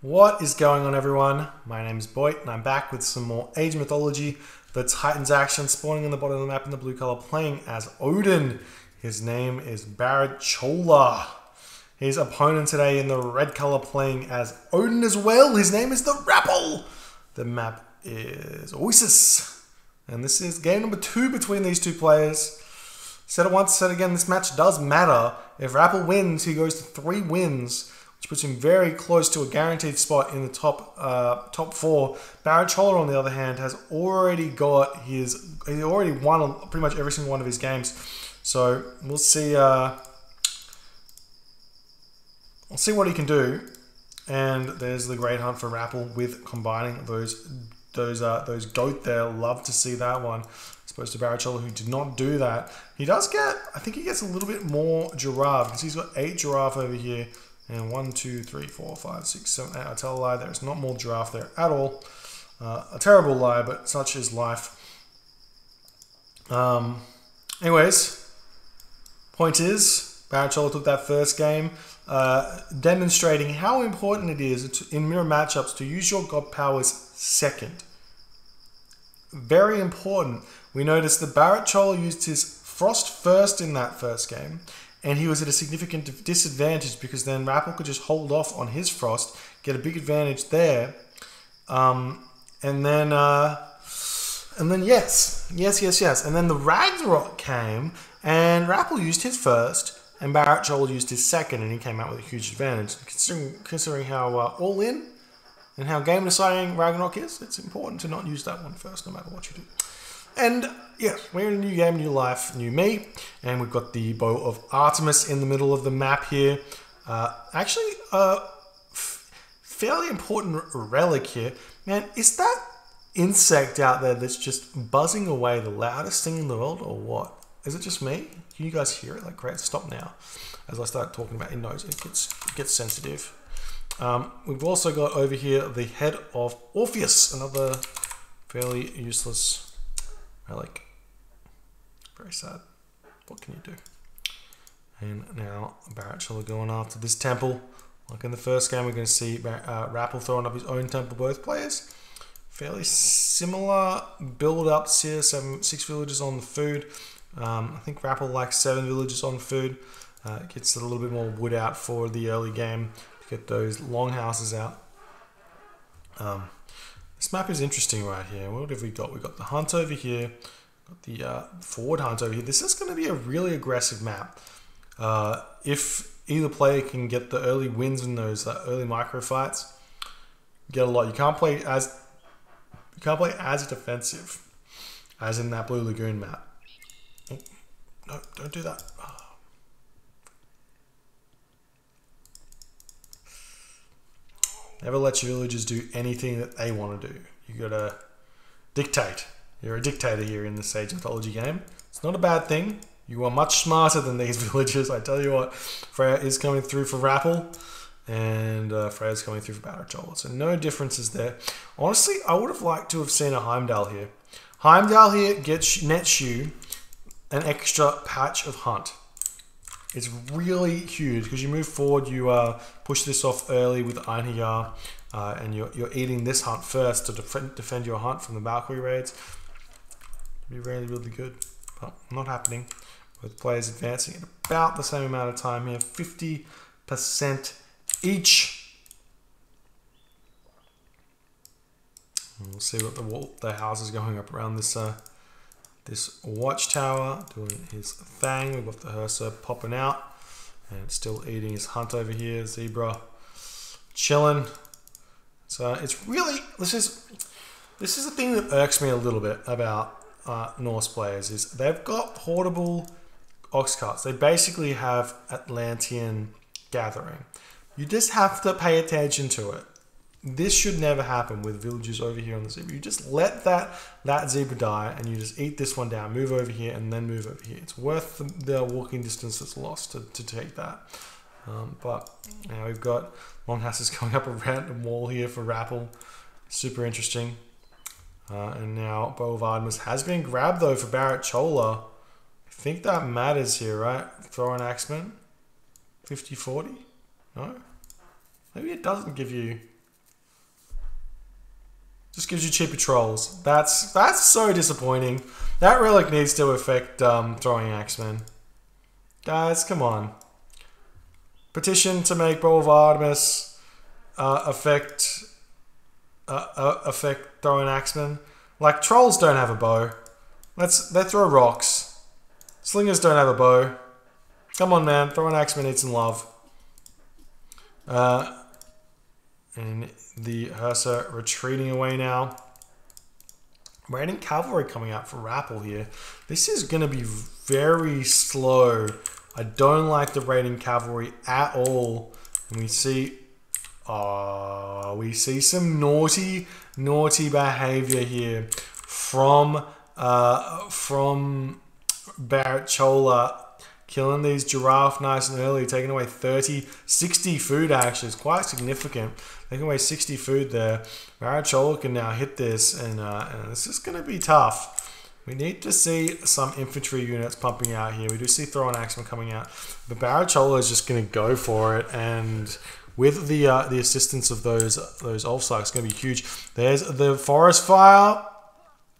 What is going on, everyone? My name is Boyd and I'm back with some more Age Mythology. The Titans action spawning on the bottom of the map in the blue color, playing as Odin. His name is Baritchola. His opponent today in the red color, playing as Odin as well. His name is the Rapl. The map is Oasis. And this is game number 2 between these two players. Said it once, said it again, this match does matter. If Rapl wins, he goes to 3 wins, which puts him very close to a guaranteed spot in the top 4. Baritchola, on the other hand, has already got he already won pretty much every single one of his games. So we'll see what he can do. And there's the great hunt for Rapl with combining those goat there. Love to see that one. As opposed to Baritchola, who did not do that. He does get, I think he gets a little bit more giraffe, because he's got 8 giraffe over here. And 1, 2, 3, 4, 5, 6, 7, 8. I tell a lie, there's not more giraffe there at all. A terrible lie, but such is life. Anyways, point is, Baritchola took that first game, demonstrating how important it is in mirror matchups to use your god powers second. Very important. We noticed that Baritchola used his frost first in that first game, and he was at a significant disadvantage because then Rapl could just hold off on his frost, get a big advantage there, and then yes, and then the Ragnarok came, and Rapl used his first, and Baritchola used his second, and he came out with a huge advantage. Considering how all in and how game deciding Ragnarok is, it's important to not use that one first, no matter what you do. And yes, we're in a new game, new life, new me, and we've got the bow of Artemis in the middle of the map here. Actually, fairly important relic here. Man, is that insect out there that's just buzzing away the loudest thing in the world, or what? Is it just me? Can you guys hear it? Like, great, stop now. As I start talking about it, it gets sensitive. We've also got over here the head of Orpheus, another fairly useless relic. Very sad. What can you do? And now Baritchola going after this temple. Like in the first game, we're going to see Rapl throwing up his own temple, both players. Fairly similar build-ups here. 6 villagers on the food. I think Rapl likes 7 villagers on food. Gets a little bit more wood out for the early game to get those long houses out. This map is interesting right here. What have we got? We've got the hunt over here. Got the forward hunt over here. This is going to be a really aggressive map. If either player can get the early wins in those early micro fights, get a lot. You can't play as defensive as in that blue Lagoon map. Oh, no, don't do that. Never let your villagers do anything that they want to do. You gotta dictate. You're a dictator here in this Age Mythology game. It's not a bad thing. You are much smarter than these villagers. I tell you what, Freya is coming through for Rapl, and Freya's coming through for Baritchola. So no differences there. Honestly, I would have liked to have seen a Heimdall here. Heimdall here nets you an extra patch of hunt. It's really huge because you move forward, you push this off early with Einherjar, and you're eating this hunt first to defend your hunt from the Valkyrie raids. It'd be really, really good, but not happening. Both players advancing at about the same amount of time here, 50% each. And we'll see what the house is going up around this this watchtower, doing his thing. We've got the Herser popping out, and it's still eating his hunt over here. Zebra chilling. So it's really, this is the thing that irks me a little bit about Norse players, is they've got portable ox carts. They basically have Atlantean gathering. You just have to pay attention to it. This should never happen with villagers over here on the zebra. You just let that zebra die, and you just eat this one down, move over here, and then move over here. It's worth the walking distance that's lost to take that. But now we've got long houses going up a random wall here for Rapl. Super interesting. And now Bow of Artemis has been grabbed though for Baritchola. I think that matters here, right? Throw an axeman. 50-40? No? Maybe it doesn't give you Just gives you cheaper trolls. That's so disappointing. That relic needs to affect throwing axemen. Guys, come on. Petition to make Bow of Artemis affect throwing axemen. Like, trolls don't have a bow. They throw rocks. Slingers don't have a bow. Come on, man. Throwing axemen needs some love. And the Ursa retreating away now. Raiding Cavalry coming out for Rapl here. This is going to be very slow. I don't like the Raiding Cavalry at all. And we see some naughty behavior here from Baritchola. Killing these giraffe nice and early, taking away 60 food actually. It's quite significant. Taking away 60 food there. Baritchola can now hit this, and this is going to be tough. We need to see some infantry units pumping out here. We do see throwing axemen coming out, but Baritchola is just going to go for it, and with the assistance of those Ulfsarks, it's going to be huge. There's the forest fire.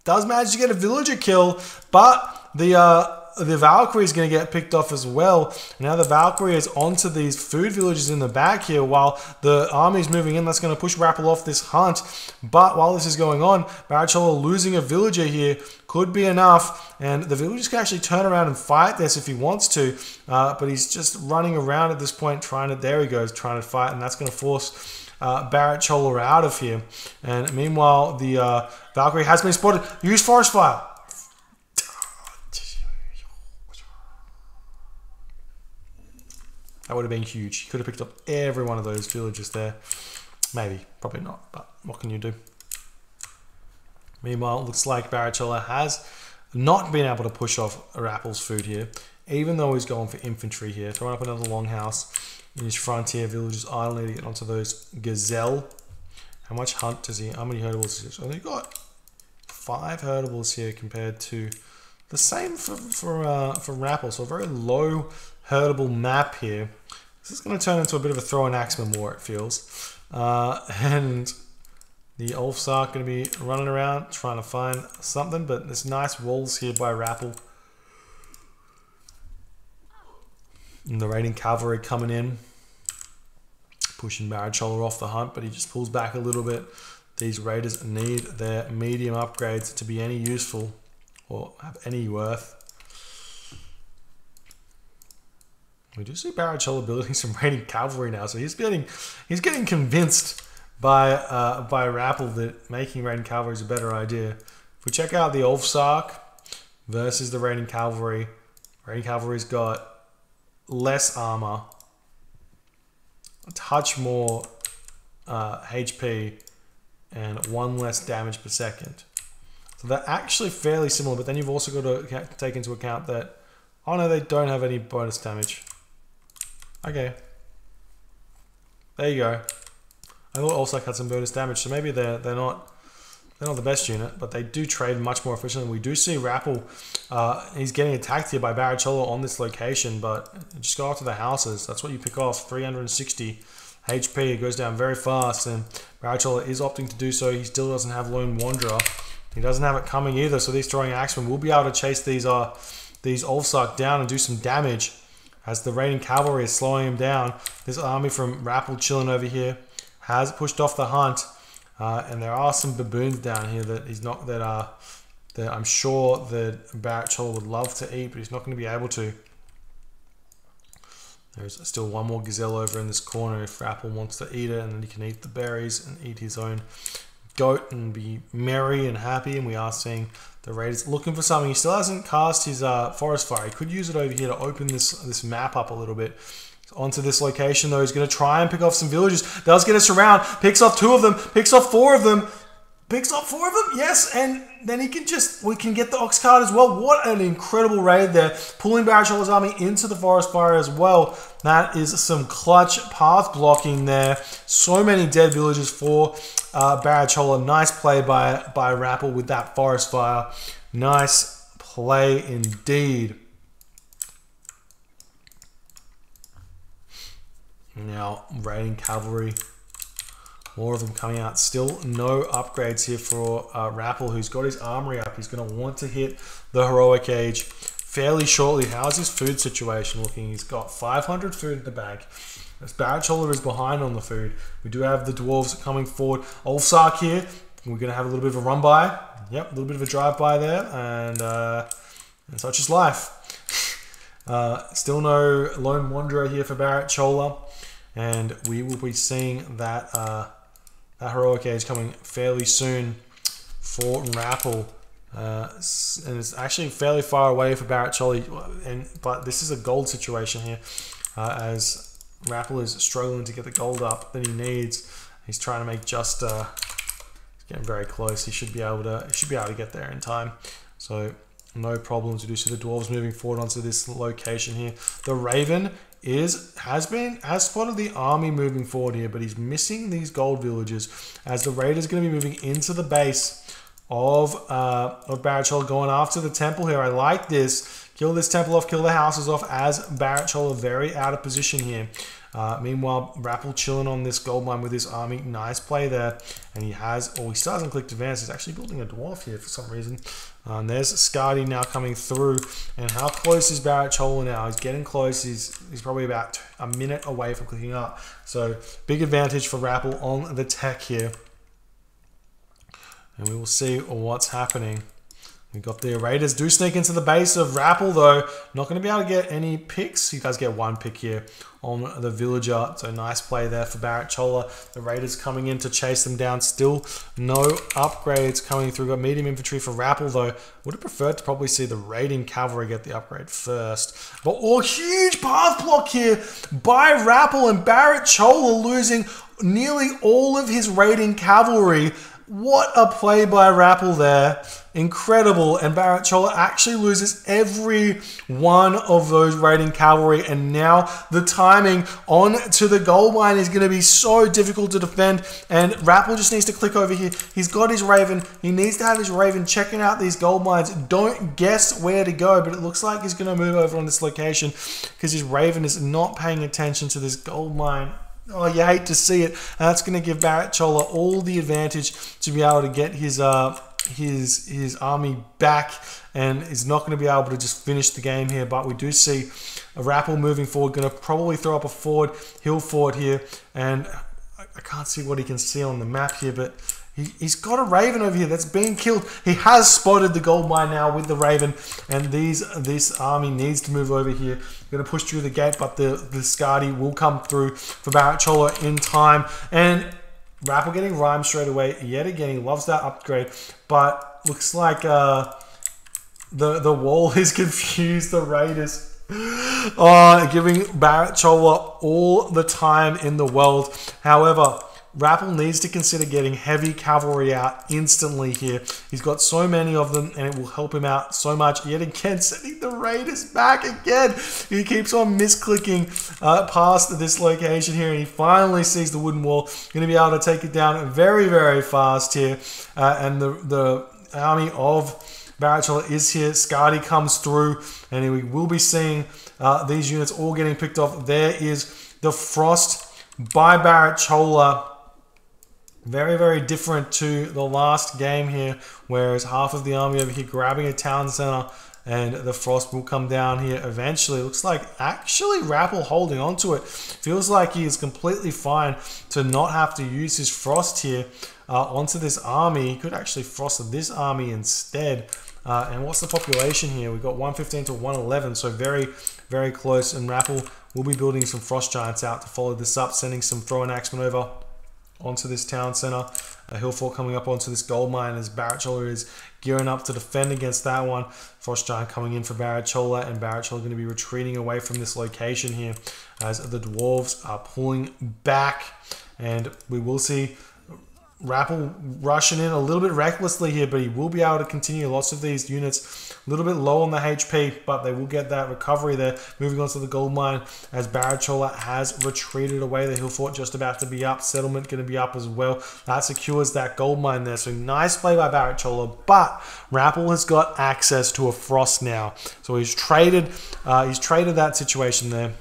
Does manage to get a villager kill, but the Valkyrie is going to get picked off as well. Now the Valkyrie is onto these food villages in the back here while the army is moving in. That's going to push Rapl off this hunt. But while this is going on, Baritchola losing a villager here could be enough. And the villagers can actually turn around and fight this if he wants to. But he's just running around at this point there he goes, trying to fight. And that's going to force Baritchola out of here. And meanwhile, the Valkyrie has been spotted. Use forest fire. That would have been huge. He could have picked up every one of those villages there. Maybe, probably not, but what can you do? Meanwhile, it looks like Baritchola has not been able to push off Rapl's food here, even though he's going for infantry here. Throwing up another longhouse in his frontier villages idly to get onto those gazelle. How much hunt does he? How many herdables does he? So they've got 5 herdables here compared to the same for Rapl. So a very low herdable map here. This is going to turn into a bit of a throwing axeman war, it feels. And the Ulfsark going to be running around trying to find something, but there's nice walls here by Rapl. And the raiding cavalry coming in, pushing Baritchola off the hunt, but he just pulls back a little bit. These raiders need their medium upgrades to be any useful or have any worth. We do see Baritchola building some raiding cavalry now, so he's getting convinced by Rapl that making raiding cavalry is a better idea. If we check out the Ulfsark versus the raiding cavalry's got less armor, a touch more HP, and 1 less damage per second. So they're actually fairly similar, but then you've also got to take into account that, oh no, they don't have any bonus damage. Okay. There you go. I thought Ulfsark had some bonus damage, so maybe they're not the best unit, but they do trade much more efficiently. We do see Rapl, he's getting attacked here by Baritchola on this location, but just go after the houses. That's what you pick off. 360 HP. It goes down very fast, and Baritchola is opting to do so. He still doesn't have Lone Wanderer. He doesn't have it coming either, so these throwing axemen will be able to chase these Ulfsark down and do some damage as the raiding cavalry is slowing him down. This army from Rapl chilling over here has pushed off the hunt, and there are some baboons down here that that I'm sure that Baritchola would love to eat, but he's not going to be able to. There's still one more gazelle over in this corner if Rapl wants to eat it, and then he can eat the berries and eat his own goat and be merry and happy. And we are seeing the raiders looking for something. He still hasn't cast his forest fire. He could use it over here to open this map up a little bit. Onto this location though, he's going to try and pick off some villagers. Does get us around, picks off 2 of them, picks off 4 of them, yes, and then we can get the ox cart as well. What an incredible raid there, pulling Barichola's army into the forest fire as well. That is some clutch path blocking there. So many dead villagers for Baritchola. Nice play by Rapl with that forest fire. Nice play indeed. Now, raiding cavalry More of them coming out. Still no upgrades here for Rapl, who's got his armory up. He's going to want to hit the heroic age fairly shortly. How's his food situation looking? He's got 500 food in the bag. As Baritchola is behind on the food. We do have the dwarves coming forward. Ulfsark here. We're going to have a little bit of a run by. Yep, a little bit of a drive by there. And such is life. Still no Lone Wanderer here for Baritchola. And we will be seeing that, that heroic age coming fairly soon for Rapl. And it's actually fairly far away for Baritchola. But this is a gold situation here. As Rapl is struggling to get the gold up that he needs. He's trying to make just he's getting very close. He should be able to get there in time. So no problems. We do see the dwarves moving forward onto this location here. The Raven has spotted the army moving forward here, but he's missing these gold villages as the Raider's going to be moving into the base of Baritchola, going after the temple here. I like this. Kill this temple off, kill the houses off, as Baritchola very out of position here. Meanwhile, Rapl chilling on this gold mine with his army. Nice play there. And he still hasn't clicked advance. He's actually building a dwarf here for some reason. And there's Skadi now coming through. And how close is Baritchola now? He's getting close. He's probably about a minute away from clicking up. So big advantage for Rapl on the tech here. And we will see what's happening. We got the Raiders do sneak into the base of Rapl though. Not going to be able to get any picks. He does get one pick here on the villager. So nice play there for Baritchola. The Raiders coming in to chase them down. Still no upgrades coming through. Got medium infantry for Rapl though. Would have preferred to probably see the raiding cavalry get the upgrade first. But huge path block here by Rapl, and Baritchola losing nearly all of his raiding cavalry. What a play by Rapl there. Incredible. And Baritchola actually loses every one of those raiding cavalry. And now the timing on to the gold mine is going to be so difficult to defend. And Rapl just needs to click over here. He's got his Raven. He needs to have his Raven checking out these gold mines. Don't guess where to go, but it looks like he's going to move over on this location because his Raven is not paying attention to this gold mine. Oh, you hate to see it. And that's going to give Baritchola all the advantage to be able to get his army back, and is not going to be able to just finish the game here. But we do see a Rapl moving forward, going to probably throw up a hill fort here, and I can't see what he can see on the map here, but he's got a Raven over here that's being killed. He has spotted the gold mine now with the Raven, and this army needs to move over here. Going to push through the gate, but the Skadi will come through for Baritchola in time. And Rapl getting rhyme straight away. Yet again, he loves that upgrade, but looks like the wall is confused the Raiders. Giving Baritchola all the time in the world. However, Rapl needs to consider getting heavy cavalry out instantly here. He's got so many of them, and it will help him out so much. Yet again, sending the Raiders back again. He keeps on misclicking past this location here, and he finally sees the wooden wall. Going to be able to take it down very, very fast here. And the army of Baritchola is here. Skadi comes through, and we will be seeing these units all getting picked off. There is the Frost by Baritchola. Very, very different to the last game here, whereas half of the army over here grabbing a town center, and the Frost will come down here eventually. Looks like actually Rapl holding on to it. Feels like he is completely fine to not have to use his Frost here onto this army. He could actually Frost this army instead. And what's the population here? We've got 115 to 111, so very, very close. And Rapl will be building some Frost Giants out to follow this up, sending some throwing axemen over onto this town center. A hill fort coming up onto this gold mine as Baritchola is gearing up to defend against that one. Frost Giant coming in for Baritchola, and Baritchola going to be retreating away from this location here as the dwarves are pulling back. And we will see Rapl rushing in a little bit recklessly here, but he will be able to continue. Lots of these units a little bit low on the HP, but they will get that recovery there. Moving on to the gold mine as Baritchola has retreated away. The hill fort just about to be up. Settlement going to be up as well. That secures that gold mine there. So nice play by Baritchola, but Rapl has got access to a Frost now. So he's traded that situation there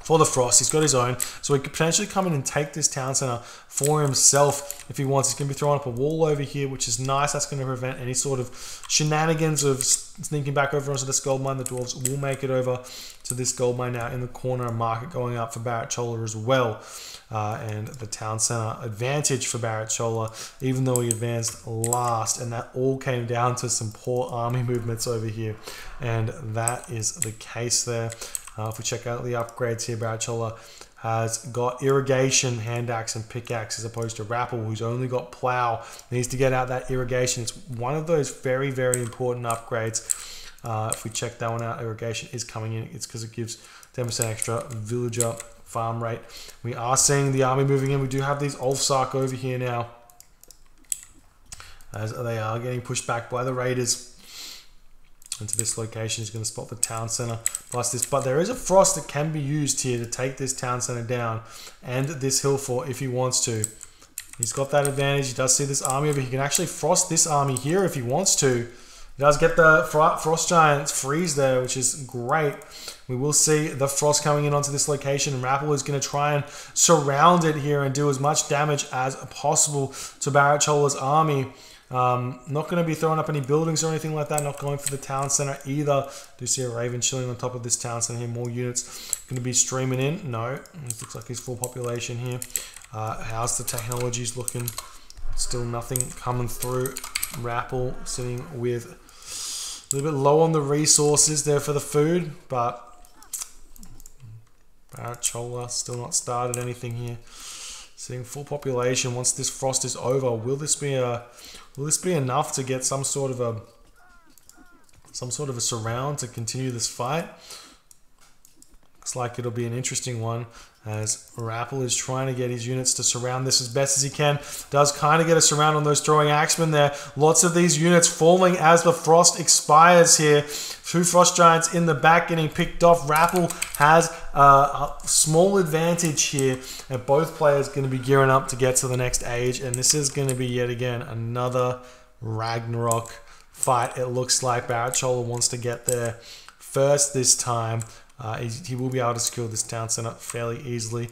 for the Frost. He's got his own, so he could potentially come in and take this town center for himself if he wants. He's going to be throwing up a wall over here, which is nice. That's going to prevent any sort of shenanigans of sneaking back over onto this gold mine. The Dwarves will make it over to this gold mine now in the corner. Market going up for Baritchola as well. And the town center advantage for Baritchola, even though he advanced last. And that all came down to some poor army movements over here. And that is the case there. If we check out the upgrades here, Baritchola has got irrigation, hand axe, and pickaxe, as opposed to Rapl, who's only got plow. Needs to get out that irrigation. It's one of those very, very important upgrades. If we check that one out, irrigation is coming in. It's because it gives 10% extra villager farm rate. We are seeing the army moving in. We do have these Ulfsark over here now, as they are getting pushed back by the raiders. Into this location, he's going to spot the town center plus this, but there is a Frost that can be used here to take this town center down and this hill fort if he wants to. He's got that advantage. He does see this army over here. He can actually Frost this army here if he wants to. He does get the Frost Giants freeze there, which is great. We will see the Frost coming in onto this location, and Rapl is going to try and surround it here and do as much damage as possible to Baritchola's army. Not going to be throwing up any buildings or anything like that. Not going for the town center either. Do see a Raven chilling on top of this town center here. More units going to be streaming in. No, it looks like he's full population here. How's the technologies looking? Still nothing coming through. Rapl sitting with a little bit low on the resources there for the food, but Baritchola still not started anything here. Sitting full population. Once this Frost is over, will this be enough to get some sort of a surround to continue this fight? Looks like it'll be an interesting one, as Rapl is trying to get his units to surround this as best as he can. Does kind of get a surround on those throwing axemen there. Lots of these units falling as the Frost expires here. 2 Frost Giants in the back getting picked off. Rapl has a small advantage here, and both players going to be gearing up to get to the next age, and this is going to be yet again another Ragnarok fight. It looks like Baritchola wants to get there first this time. He will be able to secure this town center fairly easily.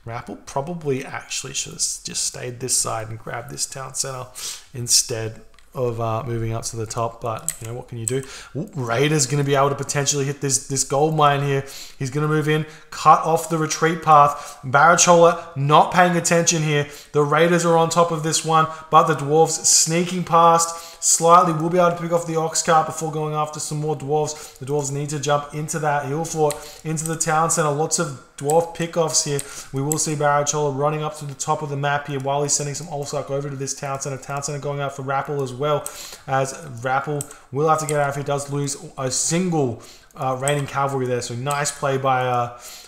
Rapl probably actually should have just stayed this side and grabbed this town center instead of moving up to the top, but you know, what can you do? Ooh, Raider's going to be able to potentially hit this gold mine here. He's going to move in, cut off the retreat path. Baritchola not paying attention here. The Raiders are on top of this one, but the Dwarves sneaking past slightly. Will be able to pick off the ox cart before going after some more Dwarves. The Dwarves need to jump into that hill fort, into the town center. Lots of Dwarf pickoffs here. We will see Baritchola running up to the top of the map here while he's sending some Ulfsark over to this town center. Town center going out for Rapl as well, as Rapl will have to get out if he does lose a single reigning cavalry there. So nice play by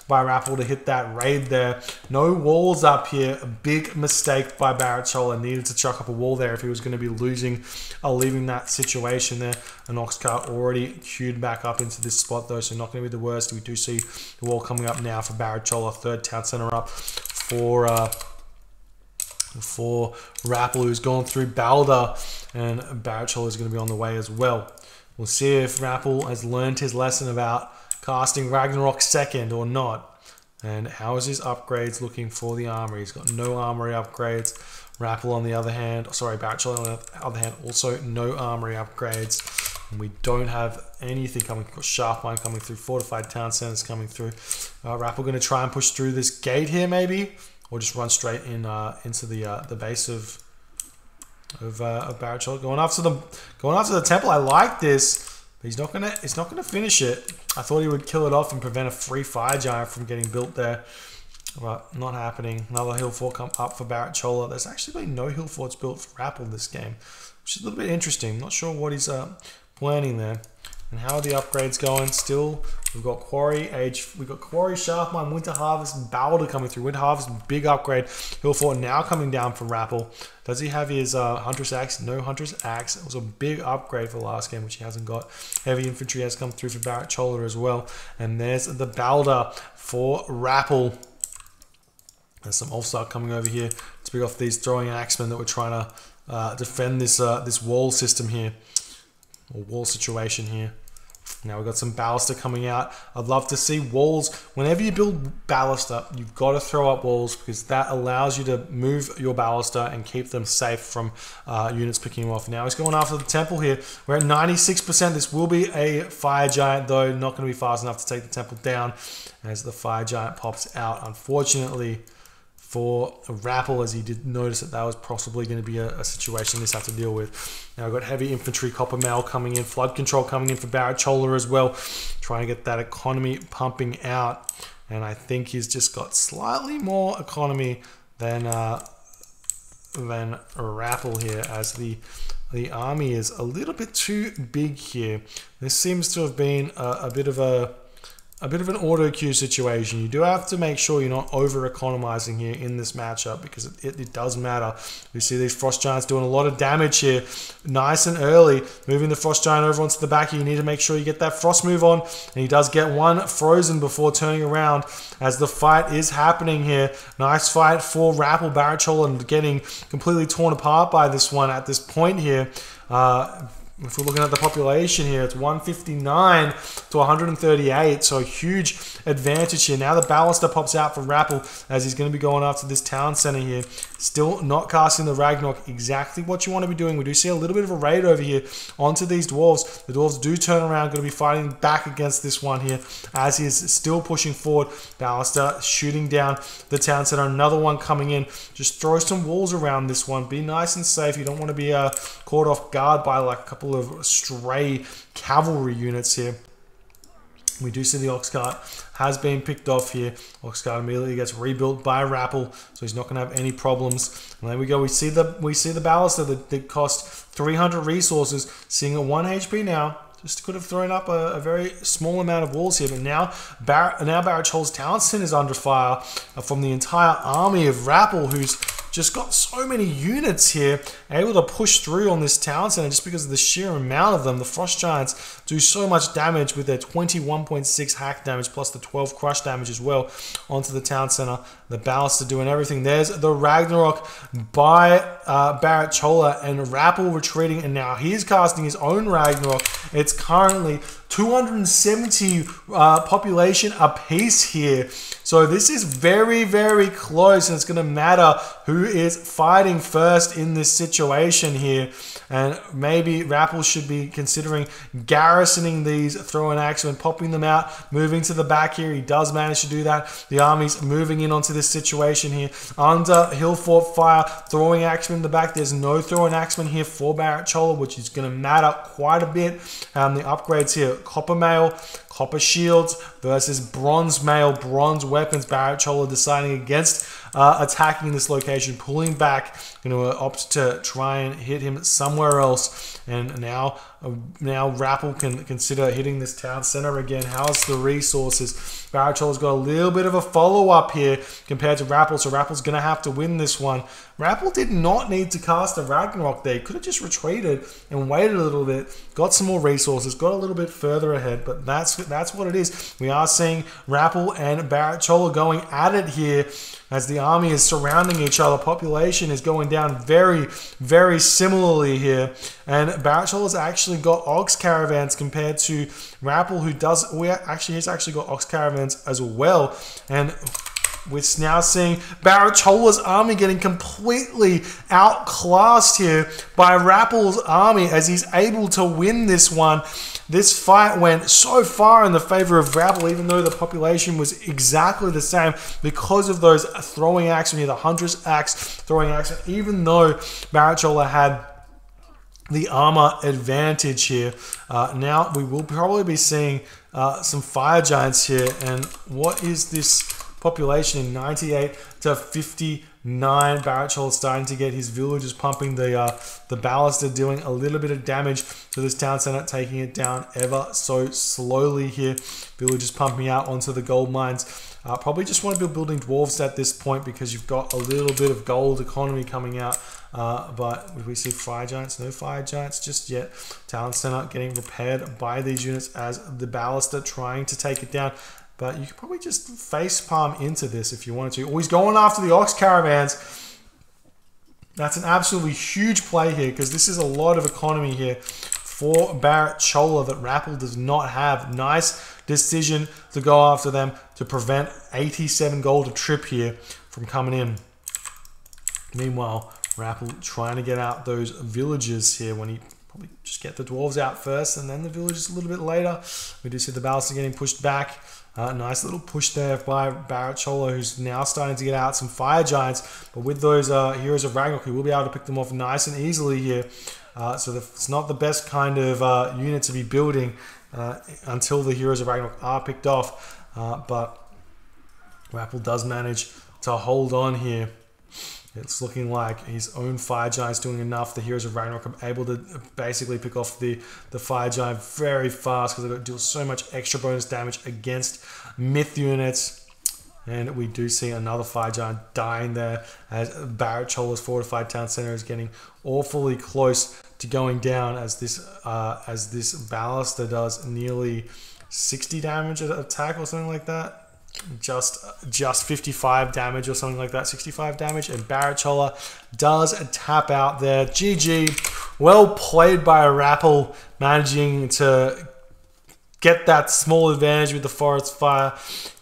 Rapl to hit that raid there. No walls up here. A big mistake by Baritchola. Needed to chuck up a wall there if he was going to be leaving that situation there. An ox cart already queued back up into this spot though, so not going to be the worst. We do see the wall coming up now for Baritchola. 3rd town center up for Rapl, who's gone through Balder, and Baritchola is going to be on the way as well. We'll see if Rapl has learned his lesson about casting Ragnarok 2nd or not. And how is his upgrades looking for the armory? He's got no armory upgrades. Rapl on the other hand, sorry, Baritchola on the other hand, also no armory upgrades. And we don't have anything coming. We've got Shaft Mine coming through, fortified town centers coming through. Rapl going to try and push through this gate here maybe, or just run straight in into the base of Baritchola. Going after the temple. I like this, but he's not gonna finish it. I thought he would kill it off and prevent a free fire giant from getting built there, but not happening. Another hill fort come up for Baritchola. There's actually been no hill forts built for Rapl this game, which is a little bit interesting. Not sure what he's planning there. And how are the upgrades going? Still, we've got Quarry, Shaft Mine, Winter Harvest, Balder coming through. Winter Harvest, big upgrade. Hill Fort now coming down from Rapl. Does he have his Hunter's Axe? No Hunter's Axe. It was a big upgrade for the last game, which he hasn't got. Heavy Infantry has come through for Baritchola as well. And there's the Balder for Rapl. There's some Ulfsark coming over here to pick off these throwing axemen that we're trying to defend this this wall system here, or wall situation here. Now we've got some ballista coming out. I'd love to see walls. Whenever you build ballista, you've got to throw up walls because that allows you to move your ballista and keep them safe from units picking them off. Now he's going after the temple here. We're at 96%. This will be a fire giant though. Not going to be fast enough to take the temple down as the fire giant pops out. Unfortunately for Rapl, as he did notice that was possibly going to be a situation this had to deal with. Now we've got heavy infantry, copper mail coming in, flood control coming in for Baritchola as well, trying to get that economy pumping out. And I think he's just got slightly more economy than Rapl here, as the army is a little bit too big here. This seems to have been a bit of an auto queue situation. You do have to make sure you're not over economizing here in this matchup because it does matter. We see these frost giants doing a lot of damage here, nice and early, moving the frost giant over onto the back. You need to make sure you get that frost move on, and he does get one frozen before turning around as the fight is happening here. Nice fight for Rapl. Baritchola and getting completely torn apart by this one at this point here. If we're looking at the population here, it's 159 to 138, so a huge advantage here. Now the ballista pops out for Rapl as he's going to be going after this town center here. Still not casting the Ragnarok, exactly what you want to be doing. We do see a little bit of a raid over here onto these dwarves. The dwarves do turn around, going to be fighting back against this one here as he is still pushing forward. Ballista shooting down the town center. Another one coming in. Just throw some walls around this one. Be nice and safe. You don't want to be caught off guard by like a couple of stray cavalry units here. We do see the ox cart has been picked off here. Ox cart immediately gets rebuilt by Rapl, so he's not going to have any problems. And there we go. We see the ballista that cost 300 resources, seeing at 1 HP now. Just could have thrown up a very small amount of walls here, but now Baritchola's town center is under fire from the entire army of Rapl, who's just got so many units here, able to push through on this town center just because of the sheer amount of them. The frost giants do so much damage with their 21.6 hack damage plus the 12 crush damage as well onto the town center. The ballista doing everything. There's the Ragnarok by Baritchola, and Rapl retreating, and now he's casting his own Ragnarok. It's currently 270 population apiece here. So this is very, very close, and it's going to matter who is fighting first in this situation here. And maybe Rapl should be considering garrisoning these throwing axemen, popping them out, moving to the back here. He does manage to do that. The army's moving in onto this situation here. Under hill fort fire, throwing axemen in the back. There's no throwing axemen here for Baritchola, which is going to matter quite a bit. The upgrades here, copper mail, copper shields versus bronze mail, bronze weapons. Baritchola deciding against attacking this location, pulling back, going to opt to try and hit him somewhere else. And now Rapl can consider hitting this town center again. How's the resources? Barichola's got a little bit of a follow-up here compared to Rapl, so Rappel's going to have to win this one. Rapl did not need to cast a Ragnarok there. He could have just retreated and waited a little bit, got some more resources, got a little bit further ahead, but that's what it is. We are seeing Rapl and Baritchola going at it here as the army is surrounding each other. Population is going down very, very similarly here. And Barichola's actually got ox caravans compared to Rapl, who does, he's actually got ox caravans as well. And we're now seeing Barichola's army getting completely outclassed here by Rappel's army as he's able to win this one. This fight went so far in the favor of Rapl, even though the population was exactly the same because of those throwing axes here, the Huntress axe, throwing axe, even though Baritchola had the armor advantage here. Now we will probably be seeing some fire giants here. And what is this population in 98 to 59? Baritchola starting to get his villagers pumping the ballista, doing a little bit of damage to this town center, taking it down ever so slowly here. Villagers pumping out onto the gold mines. Probably just want to be building dwarves at this point because you've got a little bit of gold economy coming out. But we see fire giants, no fire giants just yet. Town center getting repaired by these units as the ballista trying to take it down. But you could probably just face palm into this if you wanted to. Oh, he's going after the ox caravans. That's an absolutely huge play here because this is a lot of economy here for Baritchola that Rapl does not have. Nice decision to go after them to prevent 87 gold a trip here from coming in. Meanwhile, Rapl trying to get out those villagers here when he probably just get the dwarves out first and then the villagers a little bit later. We do see the ballista getting pushed back. Nice little push there by Baritchola, who's now starting to get out some fire giants. But with those Heroes of Ragnarok, he will be able to pick them off nice and easily here. So it's not the best kind of unit to be building until the Heroes of Ragnarok are picked off. But Rapl does manage to hold on here. It's looking like his own fire giant's doing enough. The Heroes of Ragnarok are able to basically pick off the fire giant very fast because they've got to deal so much extra bonus damage against myth units. And we do see another fire giant dying there as Baritchola's fortified town center is getting awfully close to going down as this ballista does nearly 60 damage at attack or something like that. Just 55 damage or something like that, 65 damage, and Baritchola does tap out there. GG. Well played by Rapl, managing to get that small advantage with the forest fire,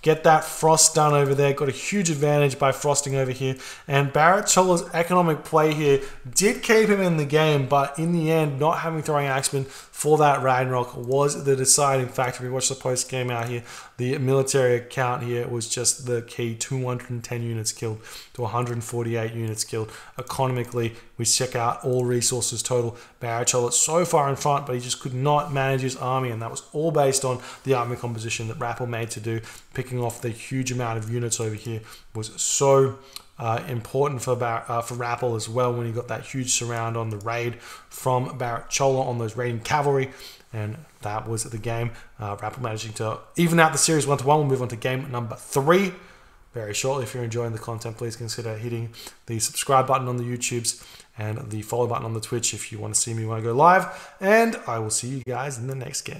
get that frost done over there, got a huge advantage by frosting over here, and Baritchola's economic play here did keep him in the game, but in the end, not having throwing axemen for that Ragnarok was the deciding factor. We watched the post game out here. The military account here was just the key. 210 units killed to 148 units killed. Economically, we check out all resources total. Baritchola so far in front, but he just could not manage his army, and that was all based on the army composition that Rapl made to do. Picking off the huge amount of units over here was so important for Rapl as well when he got that huge surround on the raid from Baritchola on those raiding cavalry, and that was the game. Rapl managing to even out the series 1-1. We'll move on to game number 3 very shortly. If you're enjoying the content, please consider hitting the subscribe button on the YouTubes and the follow button on the Twitch if you want to see me when I go live, and I will see you guys in the next game.